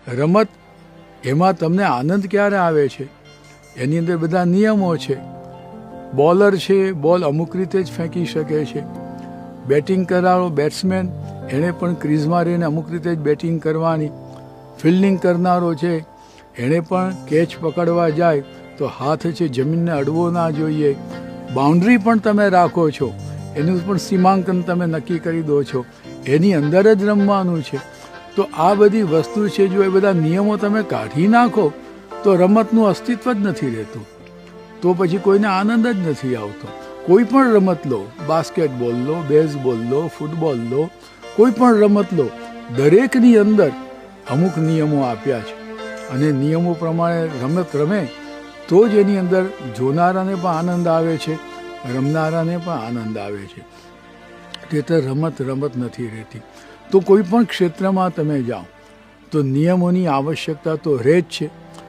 રમત એમાં તમને આનંદ ક્યારે આવે છે? એની અંદર બધા નિયમો છે. બોલર છે, બોલ અમુક રીતે જ ફેંકી શકે છે. બેટિંગ કરનારો બેટ્સમેન એણે પણ ક્રીઝમાં રહીને અમુક રીતે જ બેટિંગ કરવાની. ફિલ્ડિંગ કરનારો છે એણે પણ કેચ પકડવા જાય તો હાથ છે જમીનને અડવો ના જોઈએ. બાઉન્ડ્રી પણ તમે રાખો છો, એનું પણ સીમાંકન તમે નક્કી કરી દો છો, એની અંદર જ રમવાનું છે. તો આ બધી વસ્તુ છે, જો એ બધા નિયમો તમે કાઢી નાખો તો રમતનું અસ્તિત્વ જ નથી રહેતું. તો પછી કોઈને આનંદ જ નથી આવતો. કોઈ પણ રમત લો, બાસ્કેટબોલ લો, બેઝબોલ લો, ફૂટબોલ લો, કોઈ પણ રમત લો, દરેકની અંદર અમુક નિયમો આપ્યા છે અને નિયમો પ્રમાણે રમત રમે તો જ એની અંદર જોનારાને પણ આનંદ આવે છે, રમનારાને પણ આનંદ આવે છે. તે તો રમત નથી રહેતી. તો કોઈ પણ ક્ષેત્રમાં તમે જાઓ તો નિયમોની આવશ્યકતા તો રહે જ છે.